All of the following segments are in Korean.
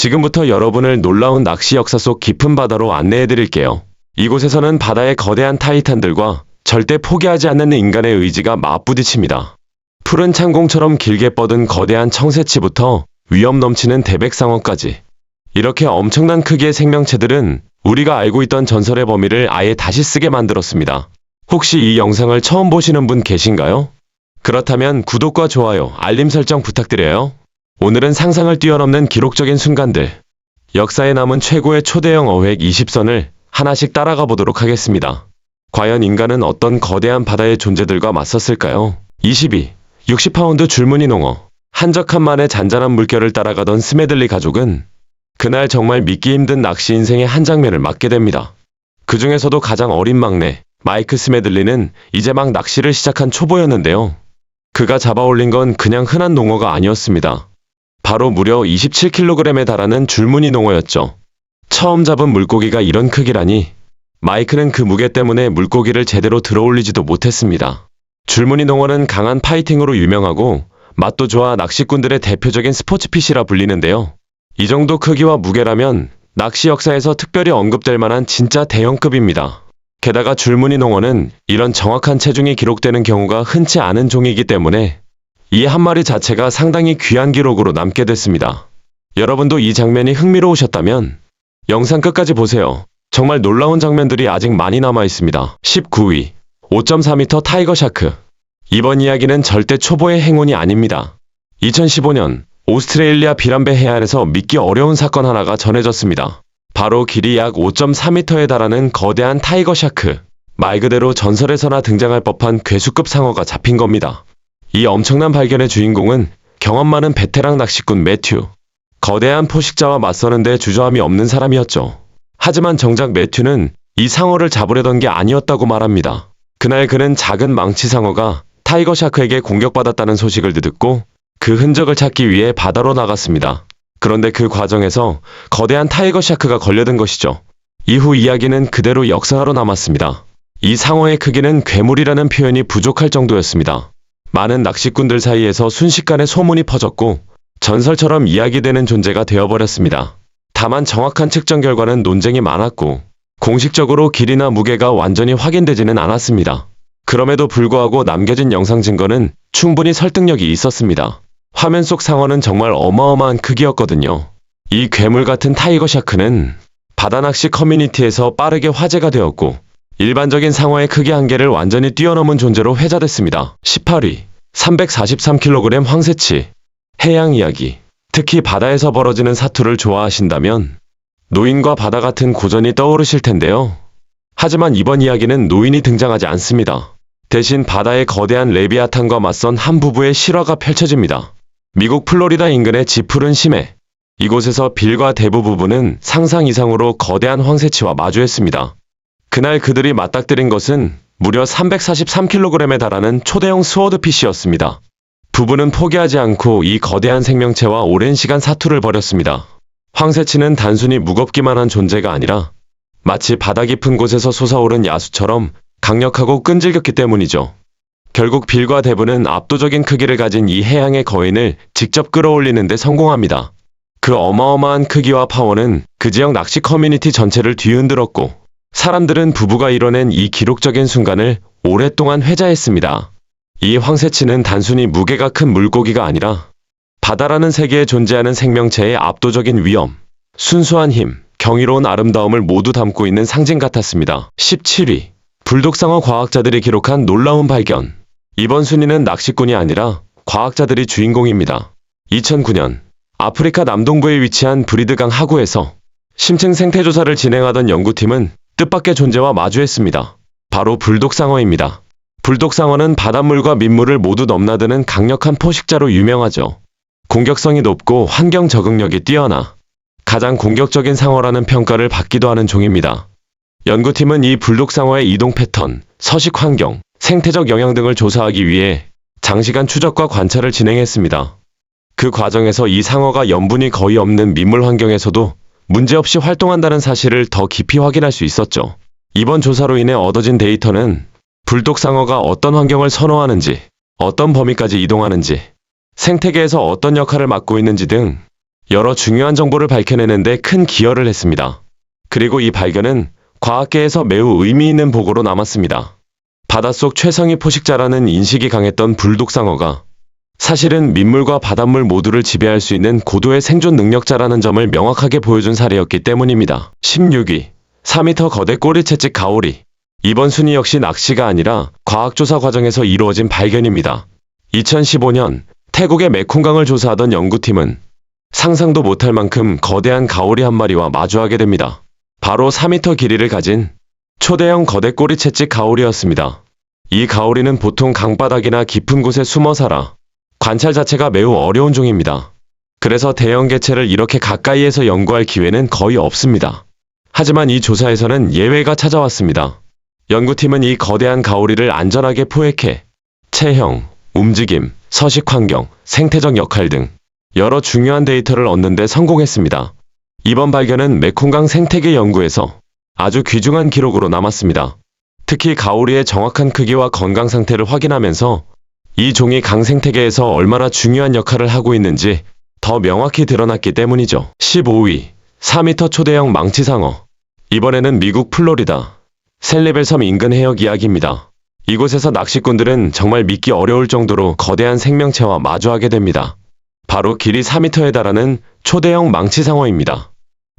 지금부터 여러분을 놀라운 낚시 역사 속 깊은 바다로 안내해 드릴게요. 이곳에서는 바다의 거대한 타이탄들과 절대 포기하지 않는 인간의 의지가 맞부딪힙니다. 푸른 창공처럼 길게 뻗은 거대한 청새치부터 위험 넘치는 대백상어까지. 이렇게 엄청난 크기의 생명체들은 우리가 알고 있던 전설의 범위를 아예 다시 쓰게 만들었습니다. 혹시 이 영상을 처음 보시는 분 계신가요? 그렇다면 구독과 좋아요, 알림 설정 부탁드려요. 오늘은 상상을 뛰어넘는 기록적인 순간들, 역사에 남은 최고의 초대형 어획 20선을 하나씩 따라가 보도록 하겠습니다. 과연 인간은 어떤 거대한 바다의 존재들과 맞섰을까요? 22. 60파운드 줄무늬 농어. 한적한 만에 잔잔한 물결을 따라가던 스매들리 가족은 그날 정말 믿기 힘든 낚시 인생의 한 장면을 맞게 됩니다. 그 중에서도 가장 어린 막내, 마이크 스매들리는 이제 막 낚시를 시작한 초보였는데요. 그가 잡아올린 건 그냥 흔한 농어가 아니었습니다. 바로 무려 27kg에 달하는 줄무늬 농어였죠. 처음 잡은 물고기가 이런 크기라니 마이크는 그 무게 때문에 물고기를 제대로 들어올리지도 못했습니다. 줄무늬 농어는 강한 파이팅으로 유명하고 맛도 좋아 낚시꾼들의 대표적인 스포츠핏이라 불리는데요. 이 정도 크기와 무게라면 낚시 역사에서 특별히 언급될 만한 진짜 대형급입니다. 게다가 줄무늬 농어는 이런 정확한 체중이 기록되는 경우가 흔치 않은 종이기 때문에 이 한 마리 자체가 상당히 귀한 기록으로 남게 됐습니다. 여러분도 이 장면이 흥미로우셨다면 영상 끝까지 보세요. 정말 놀라운 장면들이 아직 많이 남아 있습니다. 19위 5.4m 타이거 샤크. 이번 이야기는 절대 초보의 행운이 아닙니다. 2015년 오스트레일리아 비람베 해안에서 믿기 어려운 사건 하나가 전해졌습니다. 바로 길이 약 5.4m에 달하는 거대한 타이거 샤크. 말 그대로 전설에서나 등장할 법한 괴수급 상어가 잡힌 겁니다. 이 엄청난 발견의 주인공은 경험 많은 베테랑 낚시꾼 매튜. 거대한 포식자와 맞서는데 주저함이 없는 사람이었죠. 하지만 정작 매튜는 이 상어를 잡으려던 게 아니었다고 말합니다. 그날 그는 작은 망치 상어가 타이거 샤크에게 공격받았다는 소식을 듣고 그 흔적을 찾기 위해 바다로 나갔습니다. 그런데 그 과정에서 거대한 타이거 샤크가 걸려든 것이죠. 이후 이야기는 그대로 역사로 남았습니다. 이 상어의 크기는 괴물이라는 표현이 부족할 정도였습니다. 많은 낚시꾼들 사이에서 순식간에 소문이 퍼졌고 전설처럼 이야기되는 존재가 되어버렸습니다. 다만 정확한 측정 결과는 논쟁이 많았고 공식적으로 길이나 무게가 완전히 확인되지는 않았습니다. 그럼에도 불구하고 남겨진 영상 증거는 충분히 설득력이 있었습니다. 화면 속 상어는 정말 어마어마한 크기였거든요. 이 괴물 같은 타이거 샤크는 바다낚시 커뮤니티에서 빠르게 화제가 되었고 일반적인 상어의 크기 한계를 완전히 뛰어넘은 존재로 회자됐습니다. 18위 343kg 황새치. 해양 이야기, 특히 바다에서 벌어지는 사투를 좋아하신다면 노인과 바다 같은 고전이 떠오르실 텐데요. 하지만 이번 이야기는 노인이 등장하지 않습니다. 대신 바다의 거대한 레비아탄과 맞선 한 부부의 실화가 펼쳐집니다. 미국 플로리다 인근의 지푸른 심해. 이곳에서 빌과 데브 부부는 상상 이상으로 거대한 황새치와 마주했습니다. 그날 그들이 맞닥뜨린 것은 무려 343kg에 달하는 초대형 스워드핏이었습니다. 부부는 포기하지 않고 이 거대한 생명체와 오랜 시간 사투를 벌였습니다. 황새치는 단순히 무겁기만 한 존재가 아니라 마치 바다 깊은 곳에서 솟아오른 야수처럼 강력하고 끈질겼기 때문이죠. 결국 빌과 데브는 압도적인 크기를 가진 이 해양의 거인을 직접 끌어올리는 데 성공합니다. 그 어마어마한 크기와 파워는 그 지역 낚시 커뮤니티 전체를 뒤흔들었고 사람들은 부부가 이뤄낸 이 기록적인 순간을 오랫동안 회자했습니다. 이 황새치는 단순히 무게가 큰 물고기가 아니라 바다라는 세계에 존재하는 생명체의 압도적인 위험, 순수한 힘, 경이로운 아름다움을 모두 담고 있는 상징 같았습니다. 17위 불독상어 과학자들이 기록한 놀라운 발견. 이번 순위는 낚시꾼이 아니라 과학자들이 주인공입니다. 2009년 아프리카 남동부에 위치한 브리드강 하구에서 심층 생태조사를 진행하던 연구팀은 뜻밖의 존재와 마주했습니다. 바로 불독상어입니다. 불독상어는 바닷물과 민물을 모두 넘나드는 강력한 포식자로 유명하죠. 공격성이 높고 환경 적응력이 뛰어나 가장 공격적인 상어라는 평가를 받기도 하는 종입니다. 연구팀은 이 불독상어의 이동 패턴, 서식 환경, 생태적 영향 등을 조사하기 위해 장시간 추적과 관찰을 진행했습니다. 그 과정에서 이 상어가 염분이 거의 없는 민물 환경에서도 문제없이 활동한다는 사실을 더 깊이 확인할 수 있었죠. 이번 조사로 인해 얻어진 데이터는 불독상어가 어떤 환경을 선호하는지, 어떤 범위까지 이동하는지, 생태계에서 어떤 역할을 맡고 있는지 등 여러 중요한 정보를 밝혀내는데 큰 기여를 했습니다. 그리고 이 발견은 과학계에서 매우 의미 있는 보고로 남았습니다. 바닷속 최상위 포식자라는 인식이 강했던 불독상어가 사실은 민물과 바닷물 모두를 지배할 수 있는 고도의 생존 능력자라는 점을 명확하게 보여준 사례였기 때문입니다. 16위, 4m 거대 꼬리채찍 가오리. 이번 순위 역시 낚시가 아니라 과학조사 과정에서 이루어진 발견입니다. 2015년 태국의 메콩강을 조사하던 연구팀은 상상도 못할 만큼 거대한 가오리 한 마리와 마주하게 됩니다. 바로 4m 길이를 가진 초대형 거대 꼬리채찍 가오리였습니다. 이 가오리는 보통 강바닥이나 깊은 곳에 숨어 살아 관찰 자체가 매우 어려운 종입니다. 그래서 대형 개체를 이렇게 가까이에서 연구할 기회는 거의 없습니다. 하지만 이 조사에서는 예외가 찾아왔습니다. 연구팀은 이 거대한 가오리를 안전하게 포획해 체형, 움직임, 서식 환경, 생태적 역할 등 여러 중요한 데이터를 얻는 데 성공했습니다. 이번 발견은 메콩강 생태계 연구에서 아주 귀중한 기록으로 남았습니다. 특히 가오리의 정확한 크기와 건강 상태를 확인하면서 이 종이 강 생태계에서 얼마나 중요한 역할을 하고 있는지 더 명확히 드러났기 때문이죠. 15위, 4m 초대형 망치상어. 이번에는 미국 플로리다 셀리벨 섬 인근 해역 이야기입니다. 이곳에서 낚시꾼들은 정말 믿기 어려울 정도로 거대한 생명체와 마주하게 됩니다. 바로 길이 4m에 달하는 초대형 망치상어입니다.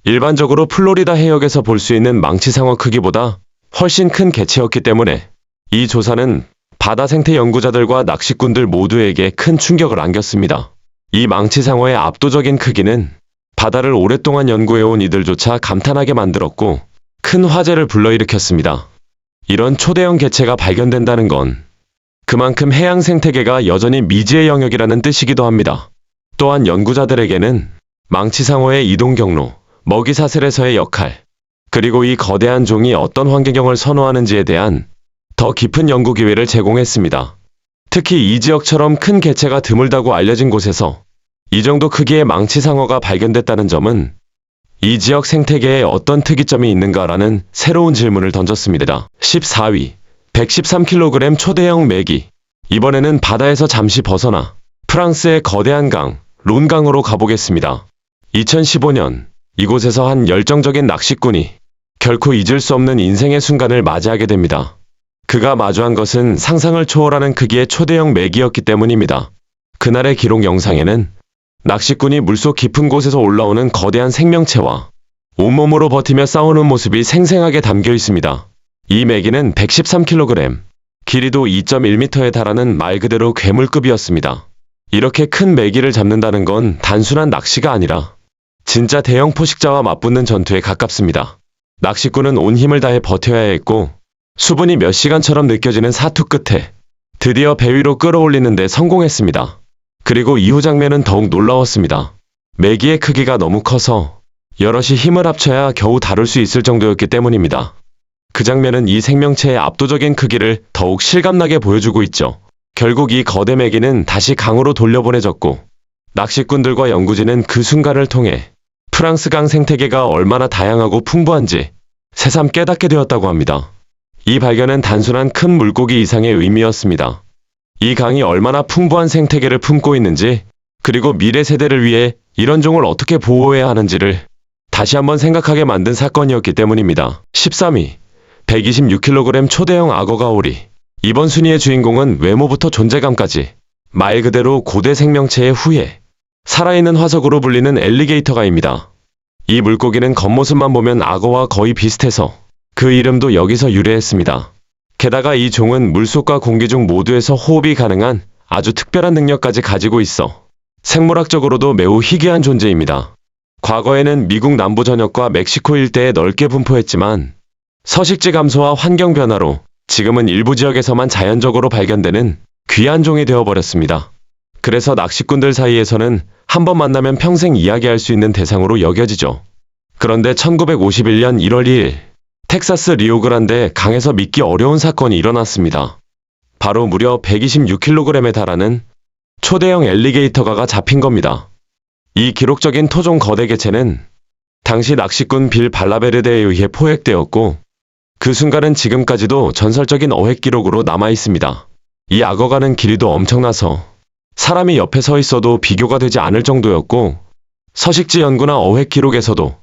일반적으로 플로리다 해역에서 볼 수 있는 망치상어 크기보다 훨씬 큰 개체였기 때문에 이 조사는 바다 생태 연구자들과 낚시꾼들 모두에게 큰 충격을 안겼습니다. 이 망치상어의 압도적인 크기는 바다를 오랫동안 연구해온 이들조차 감탄하게 만들었고 큰 화제를 불러일으켰습니다. 이런 초대형 개체가 발견된다는 건 그만큼 해양 생태계가 여전히 미지의 영역이라는 뜻이기도 합니다. 또한 연구자들에게는 망치상어의 이동 경로, 먹이 사슬에서의 역할, 그리고 이 거대한 종이 어떤 환경을 선호하는지에 대한 더 깊은 연구 기회를 제공했습니다. 특히 이 지역처럼 큰 개체가 드물다고 알려진 곳에서 이 정도 크기의 망치상어가 발견됐다는 점은 이 지역 생태계에 어떤 특이점이 있는가라는 새로운 질문을 던졌습니다. 14위, 113kg 초대형 메기. 이번에는 바다에서 잠시 벗어나 프랑스의 거대한 강, 론강으로 가보겠습니다. 2015년 이곳에서 한 열정적인 낚시꾼이 결코 잊을 수 없는 인생의 순간을 맞이하게 됩니다. 그가 마주한 것은 상상을 초월하는 크기의 초대형 메기였기 때문입니다. 그날의 기록 영상에는 낚시꾼이 물속 깊은 곳에서 올라오는 거대한 생명체와 온몸으로 버티며 싸우는 모습이 생생하게 담겨 있습니다. 이 메기는 113kg, 길이도 2.1m에 달하는 말 그대로 괴물급이었습니다. 이렇게 큰 메기를 잡는다는 건 단순한 낚시가 아니라 진짜 대형 포식자와 맞붙는 전투에 가깝습니다. 낚시꾼은 온 힘을 다해 버텨야 했고 수분이 몇 시간처럼 느껴지는 사투 끝에 드디어 배 위로 끌어올리는 데 성공했습니다. 그리고 이후 장면은 더욱 놀라웠습니다. 메기의 크기가 너무 커서 여럿이 힘을 합쳐야 겨우 다룰 수 있을 정도였기 때문입니다. 그 장면은 이 생명체의 압도적인 크기를 더욱 실감나게 보여주고 있죠. 결국 이 거대 메기는 다시 강으로 돌려보내졌고 낚시꾼들과 연구진은 그 순간을 통해 프랑스 강 생태계가 얼마나 다양하고 풍부한지 새삼 깨닫게 되었다고 합니다. 이 발견은 단순한 큰 물고기 이상의 의미였습니다. 이 강이 얼마나 풍부한 생태계를 품고 있는지, 그리고 미래 세대를 위해 이런 종을 어떻게 보호해야 하는지를 다시 한번 생각하게 만든 사건이었기 때문입니다. 13위, 126kg 초대형 악어가오리. 이번 순위의 주인공은 외모부터 존재감까지 말 그대로 고대 생명체의 후예, 살아있는 화석으로 불리는 엘리게이터가입니다. 이 물고기는 겉모습만 보면 악어와 거의 비슷해서 그 이름도 여기서 유래했습니다. 게다가 이 종은 물속과 공기 중 모두에서 호흡이 가능한 아주 특별한 능력까지 가지고 있어 생물학적으로도 매우 희귀한 존재입니다. 과거에는 미국 남부 전역과 멕시코 일대에 넓게 분포했지만 서식지 감소와 환경 변화로 지금은 일부 지역에서만 자연적으로 발견되는 귀한 종이 되어버렸습니다. 그래서 낚시꾼들 사이에서는 한번 만나면 평생 이야기할 수 있는 대상으로 여겨지죠. 그런데 1951년 1월 2일 텍사스 리오그란데 강에서 믿기 어려운 사건이 일어났습니다. 바로 무려 126kg에 달하는 초대형 엘리게이터가가 잡힌 겁니다. 이 기록적인 토종 거대 개체는 당시 낚시꾼 빌 발라베르데에 의해 포획되었고 그 순간은 지금까지도 전설적인 어획 기록으로 남아 있습니다. 이 악어가는 길이도 엄청나서 사람이 옆에 서 있어도 비교가 되지 않을 정도였고 서식지 연구나 어획 기록에서도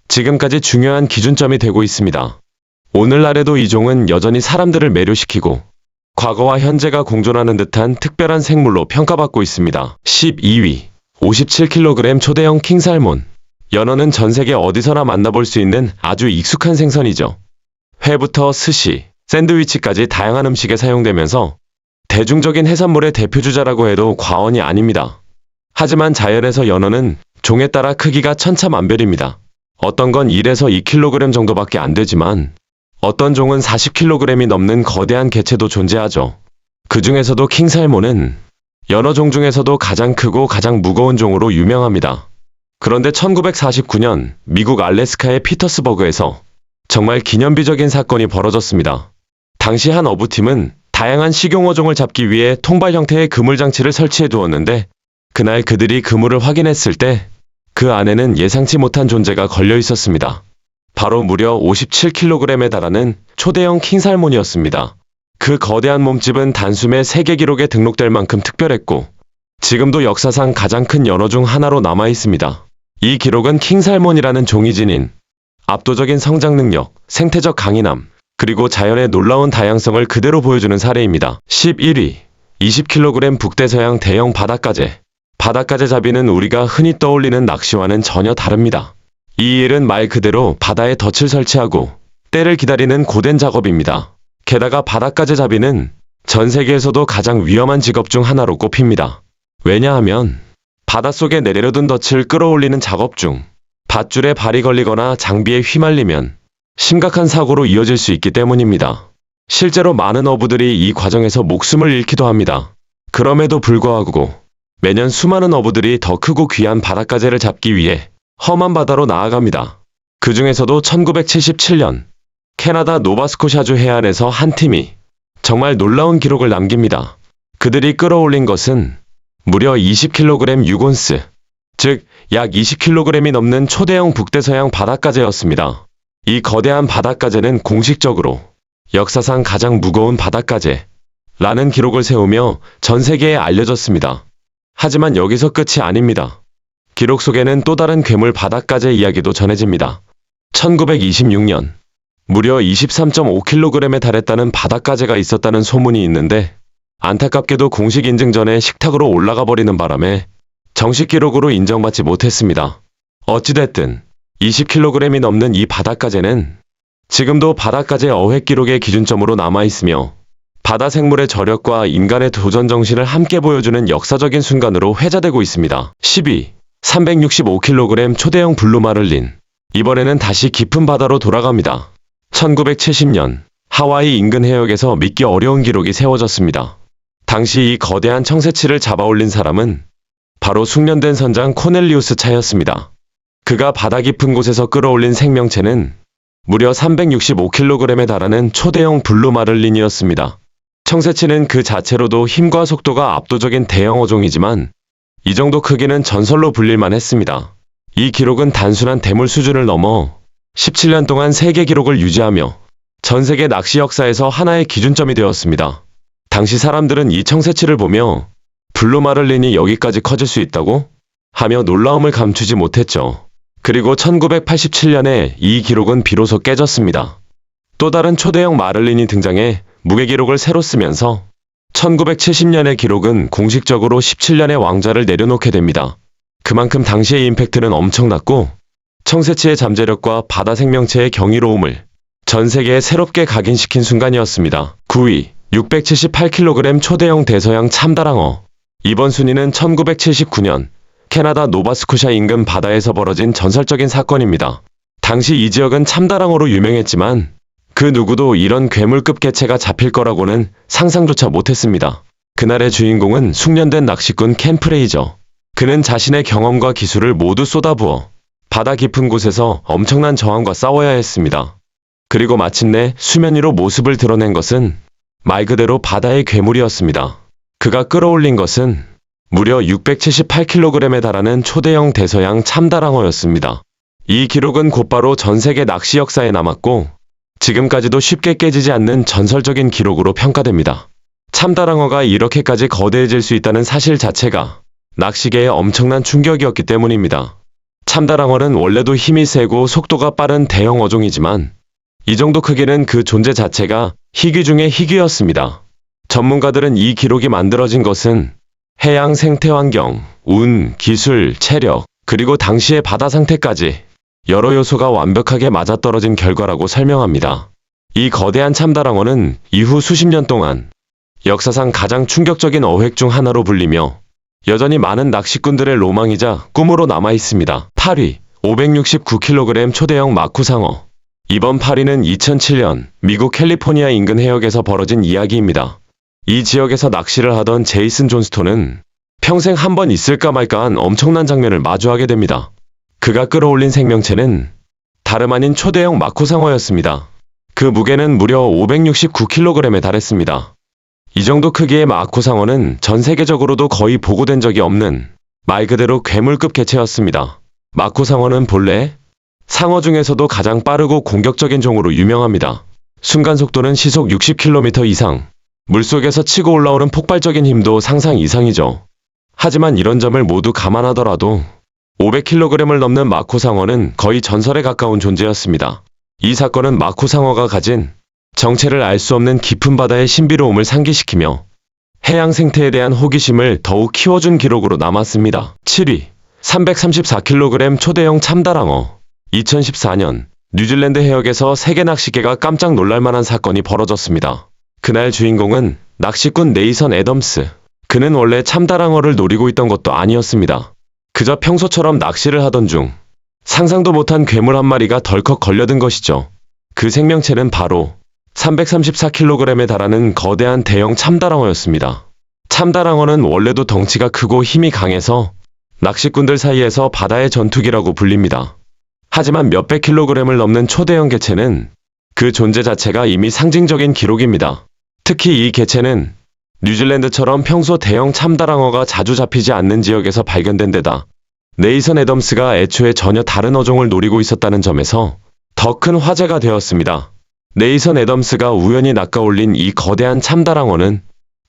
지금까지 중요한 기준점이 되고 있습니다. 오늘날에도 이 종은 여전히 사람들을 매료시키고 과거와 현재가 공존하는 듯한 특별한 생물로 평가받고 있습니다. 12위 57kg 초대형 킹살몬. 연어는 전 세계 어디서나 만나볼 수 있는 아주 익숙한 생선이죠. 회부터 스시, 샌드위치까지 다양한 음식에 사용되면서 대중적인 해산물의 대표주자라고 해도 과언이 아닙니다. 하지만 자연에서 연어는 종에 따라 크기가 천차만별입니다. 어떤 건 1에서 2kg 정도밖에 안 되지만 어떤 종은 40kg이 넘는 거대한 개체도 존재하죠. 그 중에서도 킹살몬은 연어종 중에서도 가장 크고 가장 무거운 종으로 유명합니다. 그런데 1949년 미국 알래스카의 피터스버그에서 정말 기념비적인 사건이 벌어졌습니다. 당시 한 어부팀은 다양한 식용어종을 잡기 위해 통발 형태의 그물장치를 설치해 두었는데 그날 그들이 그물을 확인했을 때 그 안에는 예상치 못한 존재가 걸려 있었습니다. 바로 무려 57kg에 달하는 초대형 킹살몬이었습니다. 그 거대한 몸집은 단숨에 세계 기록에 등록될 만큼 특별했고 지금도 역사상 가장 큰 연어 중 하나로 남아 있습니다. 이 기록은 킹살몬이라는 종이 지닌 압도적인 성장 능력, 생태적 강인함, 그리고 자연의 놀라운 다양성을 그대로 보여주는 사례입니다. 11위 20kg 북대서양 대형 바닷가재. 바닷가재 잡이는 우리가 흔히 떠올리는 낚시와는 전혀 다릅니다. 이 일은 말 그대로 바다에 덫을 설치하고 때를 기다리는 고된 작업입니다. 게다가 바닷가재 잡이는 전 세계에서도 가장 위험한 직업 중 하나로 꼽힙니다. 왜냐하면 바닷속에 내려둔 덫을 끌어올리는 작업 중 밧줄에 발이 걸리거나 장비에 휘말리면 심각한 사고로 이어질 수 있기 때문입니다. 실제로 많은 어부들이 이 과정에서 목숨을 잃기도 합니다. 그럼에도 불구하고 매년 수많은 어부들이 더 크고 귀한 바닷가재를 잡기 위해 험한 바다로 나아갑니다. 그 중에서도 1977년 캐나다 노바스코샤주 해안에서 한 팀이 정말 놀라운 기록을 남깁니다. 그들이 끌어올린 것은 무려 20kg 6온스, 즉 약 20kg이 넘는 초대형 북대서양 바닷가재였습니다. 이 거대한 바닷가재는 공식적으로 역사상 가장 무거운 바닷가재라는 기록을 세우며 전 세계에 알려졌습니다. 하지만 여기서 끝이 아닙니다. 기록 속에는 또 다른 괴물 바닷가재 이야기도 전해집니다. 1926년 무려 23.5kg에 달했다는 바닷가재가 있었다는 소문이 있는데 안타깝게도 공식 인증 전에 식탁으로 올라가 버리는 바람에 정식 기록으로 인정받지 못했습니다. 어찌됐든 20kg이 넘는 이 바닷가재는 지금도 바닷가재 어획 기록의 기준점으로 남아있으며 바다 생물의 저력과 인간의 도전 정신을 함께 보여주는 역사적인 순간으로 회자되고 있습니다. 10위 365kg 초대형 블루마를린. 이번에는 다시 깊은 바다로 돌아갑니다. 1970년 하와이 인근 해역에서 믿기 어려운 기록이 세워졌습니다. 당시 이 거대한 청새치를 잡아올린 사람은 바로 숙련된 선장 코넬리우스 차였습니다. 그가 바다 깊은 곳에서 끌어올린 생명체는 무려 365kg에 달하는 초대형 블루마를린이었습니다. 청새치는 그 자체로도 힘과 속도가 압도적인 대형 어종이지만 이 정도 크기는 전설로 불릴만 했습니다. 이 기록은 단순한 대물 수준을 넘어 17년 동안 세계 기록을 유지하며 전 세계 낚시 역사에서 하나의 기준점이 되었습니다. 당시 사람들은 이 청새치를 보며 블루마를린이 여기까지 커질 수 있다고? 하며 놀라움을 감추지 못했죠. 그리고 1987년에 이 기록은 비로소 깨졌습니다. 또 다른 초대형 마를린이 등장해 무게 기록을 새로 쓰면서 1970년의 기록은 공식적으로 17년의 왕좌를 내려놓게 됩니다. 그만큼 당시의 임팩트는 엄청났고 청새치의 잠재력과 바다 생명체의 경이로움을 전 세계에 새롭게 각인시킨 순간이었습니다. 9위 678kg 초대형 대서양 참다랑어. 이번 순위는 1979년 캐나다 노바스코샤 인근 바다에서 벌어진 전설적인 사건입니다. 당시 이 지역은 참다랑어로 유명했지만 그 누구도 이런 괴물급 개체가 잡힐 거라고는 상상조차 못했습니다. 그날의 주인공은 숙련된 낚시꾼 켄 프레이저. 그는 자신의 경험과 기술을 모두 쏟아부어 바다 깊은 곳에서 엄청난 저항과 싸워야 했습니다. 그리고 마침내 수면 위로 모습을 드러낸 것은 말 그대로 바다의 괴물이었습니다. 그가 끌어올린 것은 무려 678kg에 달하는 초대형 대서양 참다랑어였습니다. 이 기록은 곧바로 전 세계 낚시 역사에 남았고 지금까지도 쉽게 깨지지 않는 전설적인 기록으로 평가됩니다. 참다랑어가 이렇게까지 거대해질 수 있다는 사실 자체가 낚시계에 엄청난 충격이었기 때문입니다. 참다랑어는 원래도 힘이 세고 속도가 빠른 대형 어종이지만 이 정도 크기는 그 존재 자체가 희귀 중의 희귀였습니다. 전문가들은 이 기록이 만들어진 것은 해양 생태 환경, 운, 기술, 체력, 그리고 당시의 바다 상태까지 여러 요소가 완벽하게 맞아떨어진 결과라고 설명합니다. 이 거대한 참다랑어는 이후 수십 년 동안 역사상 가장 충격적인 어획 중 하나로 불리며 여전히 많은 낚시꾼들의 로망이자 꿈으로 남아 있습니다. 8위, 569kg 초대형 마쿠상어. 이번 8위는 2007년 미국 캘리포니아 인근 해역에서 벌어진 이야기입니다. 이 지역에서 낚시를 하던 제이슨 존스톤은 평생 한 번 있을까 말까한 엄청난 장면을 마주하게 됩니다. 그가 끌어올린 생명체는 다름 아닌 초대형 마쿠상어였습니다. 그 무게는 무려 569kg에 달했습니다. 이 정도 크기의 마쿠상어는 전 세계적으로도 거의 보고된 적이 없는 말 그대로 괴물급 개체였습니다. 마쿠상어는 본래 상어 중에서도 가장 빠르고 공격적인 종으로 유명합니다. 순간 속도는 시속 60km 이상, 물속에서 치고 올라오는 폭발적인 힘도 상상 이상이죠. 하지만 이런 점을 모두 감안하더라도 500kg을 넘는 마쿠상어는 거의 전설에 가까운 존재였습니다. 이 사건은 마쿠상어가 가진 정체를 알 수 없는 깊은 바다의 신비로움을 상기시키며 해양 생태에 대한 호기심을 더욱 키워준 기록으로 남았습니다. 7위, 334kg 초대형 참다랑어. 2014년 뉴질랜드 해역에서 세계 낚시계가 깜짝 놀랄만한 사건이 벌어졌습니다. 그날 주인공은 낚시꾼 네이선 애덤스. 그는 원래 참다랑어를 노리고 있던 것도 아니었습니다. 그저 평소처럼 낚시를 하던 중 상상도 못한 괴물 한 마리가 덜컥 걸려든 것이죠. 그 생명체는 바로 334kg에 달하는 거대한 대형 참다랑어였습니다. 참다랑어는 원래도 덩치가 크고 힘이 강해서 낚시꾼들 사이에서 바다의 전투기라고 불립니다. 하지만 몇백 킬로그램을 넘는 초대형 개체는 그 존재 자체가 이미 상징적인 기록입니다. 특히 이 개체는 뉴질랜드처럼 평소 대형 참다랑어가 자주 잡히지 않는 지역에서 발견된 데다 네이선 애덤스가 애초에 전혀 다른 어종을 노리고 있었다는 점에서 더 큰 화제가 되었습니다. 네이선 애덤스가 우연히 낚아올린 이 거대한 참다랑어는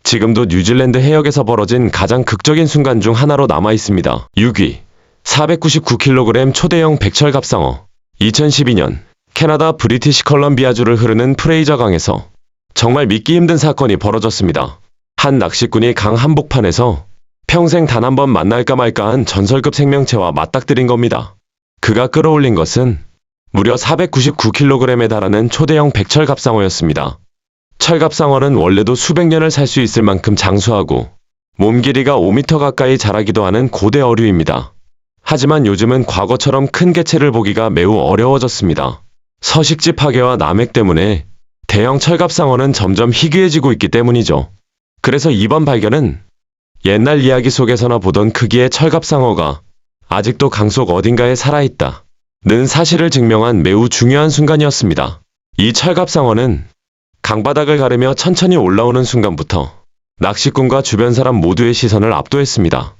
지금도 뉴질랜드 해역에서 벌어진 가장 극적인 순간 중 하나로 남아 있습니다. 6위, 499kg 초대형 백철갑상어. 2012년 캐나다 브리티시 컬럼비아주를 흐르는 프레이저 강에서 정말 믿기 힘든 사건이 벌어졌습니다. 한 낚시꾼이 강 한복판에서 평생 단 한 번 만날까 말까한 전설급 생명체와 맞닥뜨린 겁니다. 그가 끌어올린 것은 무려 499kg에 달하는 초대형 백철갑상어였습니다. 철갑상어는 원래도 수백 년을 살 수 있을 만큼 장수하고 몸 길이가 5m 가까이 자라기도 하는 고대 어류입니다. 하지만 요즘은 과거처럼 큰 개체를 보기가 매우 어려워졌습니다. 서식지 파괴와 남획 때문에 대형 철갑상어는 점점 희귀해지고 있기 때문이죠. 그래서 이번 발견은 옛날 이야기 속에서나 보던 크기의 철갑상어가 아직도 강 속 어딘가에 살아있다 는 사실을 증명한 매우 중요한 순간이었습니다. 이 철갑상어는 강바닥을 가르며 천천히 올라오는 순간부터 낚시꾼과 주변 사람 모두의 시선을 압도했습니다.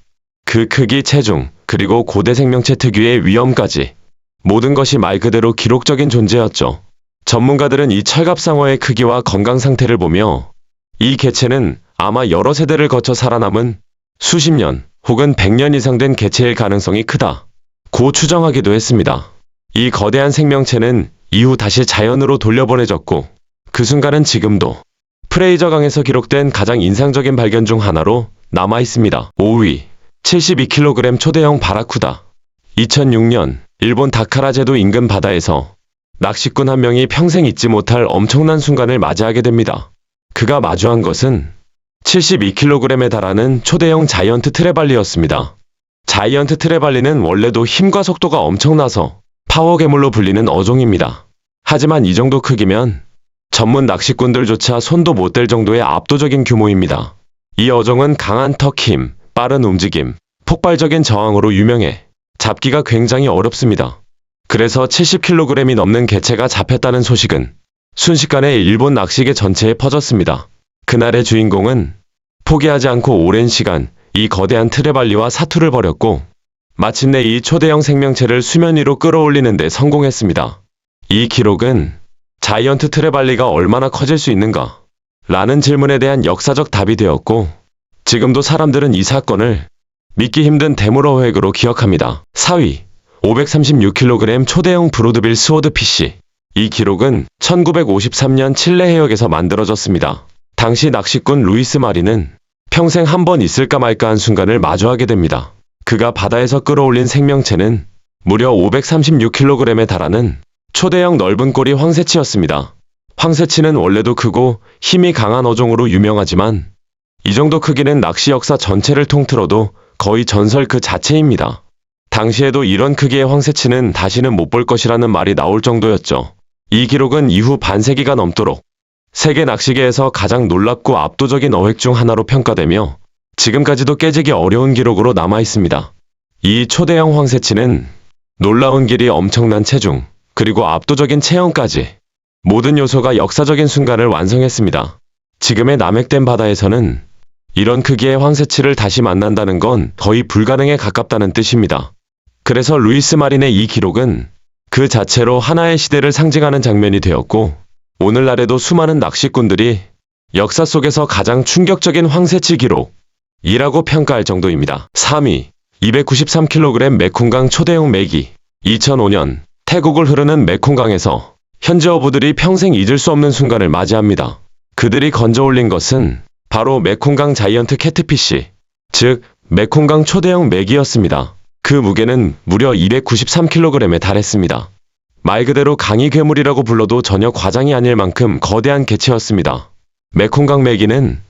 그 크기, 체중, 그리고 고대 생명체 특유의 위험까지 모든 것이 말 그대로 기록적인 존재였죠. 전문가들은 이 철갑상어의 크기와 건강 상태를 보며 이 개체는 아마 여러 세대를 거쳐 살아남은 수십 년 혹은 100년 이상 된 개체일 가능성이 크다 고 추정하기도 했습니다. 이 거대한 생명체는 이후 다시 자연으로 돌려보내졌고 그 순간은 지금도 프레이저 강에서 기록된 가장 인상적인 발견 중 하나로 남아 있습니다. 5위, 72kg 초대형 바라쿠다. 2006년 일본 다카라 제도 인근 바다에서 낚시꾼 한 명이 평생 잊지 못할 엄청난 순간을 맞이하게 됩니다. 그가 마주한 것은 72kg에 달하는 초대형 자이언트 트레발리였습니다. 자이언트 트레발리는 원래도 힘과 속도가 엄청나서 파워 괴물로 불리는 어종입니다. 하지만 이 정도 크기면 전문 낚시꾼들조차 손도 못 댈 정도의 압도적인 규모입니다. 이 어종은 강한 턱 힘, 빠른 움직임, 폭발적인 저항으로 유명해 잡기가 굉장히 어렵습니다. 그래서 70kg이 넘는 개체가 잡혔다는 소식은 순식간에 일본 낚시계 전체에 퍼졌습니다. 그날의 주인공은 포기하지 않고 오랜 시간 이 거대한 트레발리와 사투를 벌였고 마침내 이 초대형 생명체를 수면 위로 끌어올리는 데 성공했습니다. 이 기록은 자이언트 트레발리가 얼마나 커질 수 있는가? 라는 질문에 대한 역사적 답이 되었고 지금도 사람들은 이 사건을 믿기 힘든 대물 어획으로 기억합니다. 4위, 536kg 초대형 브로드빌 스워드피쉬. 이 기록은 1953년 칠레 해역에서 만들어졌습니다. 당시 낚시꾼 루이스 마리는 평생 한 번 있을까 말까 한 순간을 마주하게 됩니다. 그가 바다에서 끌어올린 생명체는 무려 536kg에 달하는 초대형 넓은 꼬리 황새치였습니다. 황새치는 원래도 크고 힘이 강한 어종으로 유명하지만 이 정도 크기는 낚시 역사 전체를 통틀어도 거의 전설 그 자체입니다. 당시에도 이런 크기의 황새치는 다시는 못 볼 것이라는 말이 나올 정도였죠. 이 기록은 이후 반세기가 넘도록 세계 낚시계에서 가장 놀랍고 압도적인 어획 중 하나로 평가되며 지금까지도 깨지기 어려운 기록으로 남아 있습니다. 이 초대형 황새치는 놀라운 길이, 엄청난 체중, 그리고 압도적인 체형까지 모든 요소가 역사적인 순간을 완성했습니다. 지금의 남획된 바다에서는 이런 크기의 황새치를 다시 만난다는 건 거의 불가능에 가깝다는 뜻입니다. 그래서 루이스 마린의 이 기록은 그 자체로 하나의 시대를 상징하는 장면이 되었고 오늘날에도 수많은 낚시꾼들이 역사 속에서 가장 충격적인 황새치 기록이라고 평가할 정도입니다. 3위 293kg 메콩강 초대형 메기. 2005년 태국을 흐르는 메콩강에서 현지 어부들이 평생 잊을 수 없는 순간을 맞이합니다. 그들이 건져 올린 것은 바로 메콩강 자이언트 캐트피쉬, 즉 메콩강 초대형 메기였습니다. 그 무게는 무려 293kg에 달했습니다. 말 그대로 강이 괴물이라고 불러도 전혀 과장이 아닐 만큼 거대한 개체였습니다. 메콩강 메기는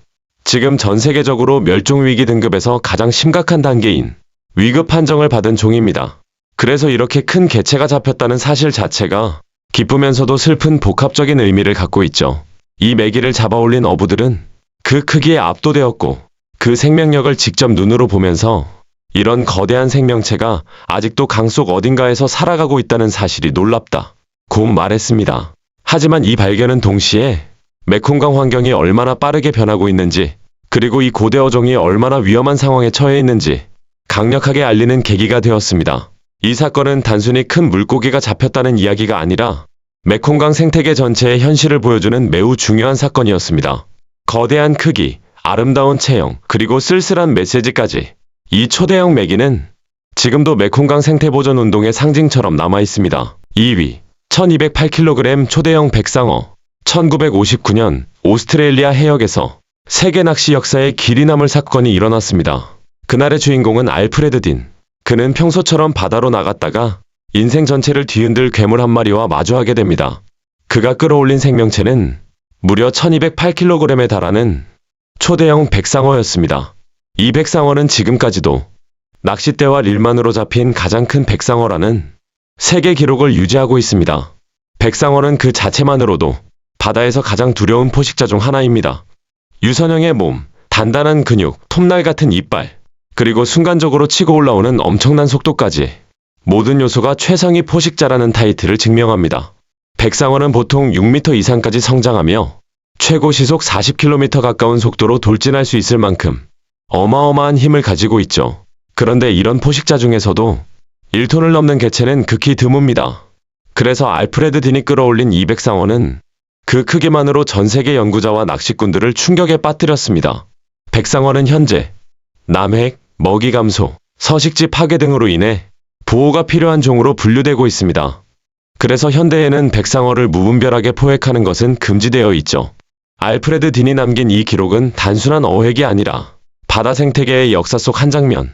지금 전 세계적으로 멸종위기 등급에서 가장 심각한 단계인 위급 판정을 받은 종입니다. 그래서 이렇게 큰 개체가 잡혔다는 사실 자체가 기쁘면서도 슬픈 복합적인 의미를 갖고 있죠. 이 메기를 잡아올린 어부들은 그 크기에 압도되었고 그 생명력을 직접 눈으로 보면서 이런 거대한 생명체가 아직도 강 속 어딘가에서 살아가고 있다는 사실이 놀랍다 고 말했습니다. 하지만 이 발견은 동시에 메콩강 환경이 얼마나 빠르게 변하고 있는지, 그리고 이 고대 어종이 얼마나 위험한 상황에 처해 있는지 강력하게 알리는 계기가 되었습니다. 이 사건은 단순히 큰 물고기가 잡혔다는 이야기가 아니라 메콩강 생태계 전체의 현실을 보여주는 매우 중요한 사건이었습니다. 거대한 크기, 아름다운 체형, 그리고 쓸쓸한 메시지까지. 이 초대형 메기는 지금도 메콩강 생태보전 운동의 상징처럼 남아있습니다. 2위 1208kg 초대형 백상어. 1959년 오스트레일리아 해역에서 세계 낚시 역사에 길이 남을 사건이 일어났습니다. 그날의 주인공은 알프레드 딘. 그는 평소처럼 바다로 나갔다가 인생 전체를 뒤흔들 괴물 한 마리와 마주하게 됩니다. 그가 끌어올린 생명체는 무려 1208kg에 달하는 초대형 백상어였습니다. 이 백상어는 지금까지도 낚싯대와 릴만으로 잡힌 가장 큰 백상어라는 세계 기록을 유지하고 있습니다. 백상어는 그 자체만으로도 바다에서 가장 두려운 포식자 중 하나입니다. 유선형의 몸, 단단한 근육, 톱날 같은 이빨, 그리고 순간적으로 치고 올라오는 엄청난 속도까지 모든 요소가 최상위 포식자라는 타이틀을 증명합니다. 백상어는 보통 6m 이상까지 성장하며 최고 시속 40km 가까운 속도로 돌진할 수 있을 만큼 어마어마한 힘을 가지고 있죠. 그런데 이런 포식자 중에서도 1톤을 넘는 개체는 극히 드뭅니다. 그래서 알프레드 딘이 끌어올린 이 백상어는 그 크기만으로 전 세계 연구자와 낚시꾼들을 충격에 빠뜨렸습니다. 백상어는 현재 남획, 먹이 감소, 서식지 파괴 등으로 인해 보호가 필요한 종으로 분류되고 있습니다. 그래서 현대에는 백상어를 무분별하게 포획하는 것은 금지되어 있죠. 알프레드 딘이 남긴 이 기록은 단순한 어획이 아니라 바다 생태계의 역사 속 한 장면,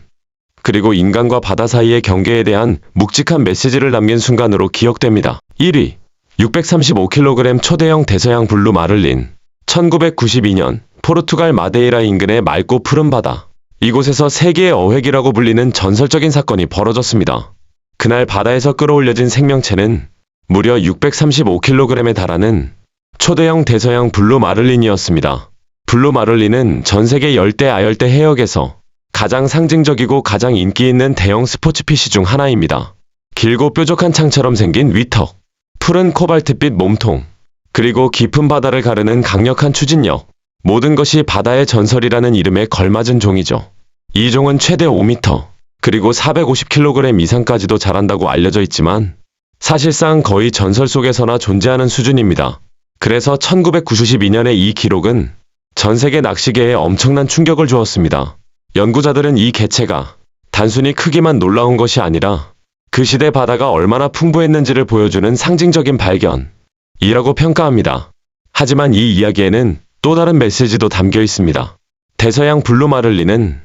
그리고 인간과 바다 사이의 경계에 대한 묵직한 메시지를 남긴 순간으로 기억됩니다. 1위 635kg 초대형 대서양 블루 마를린. 1992년 포르투갈 마데이라 인근의 맑고 푸른 바다. 이곳에서 세계의 어획이라고 불리는 전설적인 사건이 벌어졌습니다. 그날 바다에서 끌어올려진 생명체는 무려 635kg에 달하는 초대형 대서양 블루 마를린이었습니다. 블루 마를린은 전 세계 열대 아열대 해역에서 가장 상징적이고 가장 인기 있는 대형 스포츠피쉬 중 하나입니다. 길고 뾰족한 창처럼 생긴 위턱, 푸른 코발트빛 몸통, 그리고 깊은 바다를 가르는 강력한 추진력, 모든 것이 바다의 전설이라는 이름에 걸맞은 종이죠. 이 종은 최대 5m, 그리고 450kg 이상까지도 자란다고 알려져 있지만 사실상 거의 전설 속에서나 존재하는 수준입니다. 그래서 1992년의 이 기록은 전 세계 낚시계에 엄청난 충격을 주었습니다. 연구자들은 이 개체가 단순히 크기만 놀라운 것이 아니라 그 시대 바다가 얼마나 풍부했는지를 보여주는 상징적인 발견이라고 평가합니다. 하지만 이 이야기에는 또 다른 메시지도 담겨 있습니다. 대서양 블루마를린은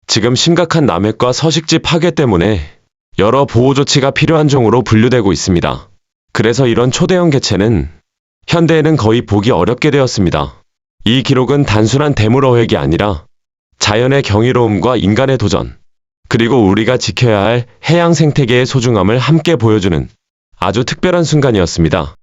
지금 심각한 남획과 서식지 파괴 때문에 여러 보호 조치가 필요한 종으로 분류되고 있습니다. 그래서 이런 초대형 개체는 현대에는 거의 보기 어렵게 되었습니다. 이 기록은 단순한 대물 어획이 아니라 자연의 경이로움과 인간의 도전, 그리고 우리가 지켜야 할 해양 생태계의 소중함을 함께 보여주는 아주 특별한 순간이었습니다.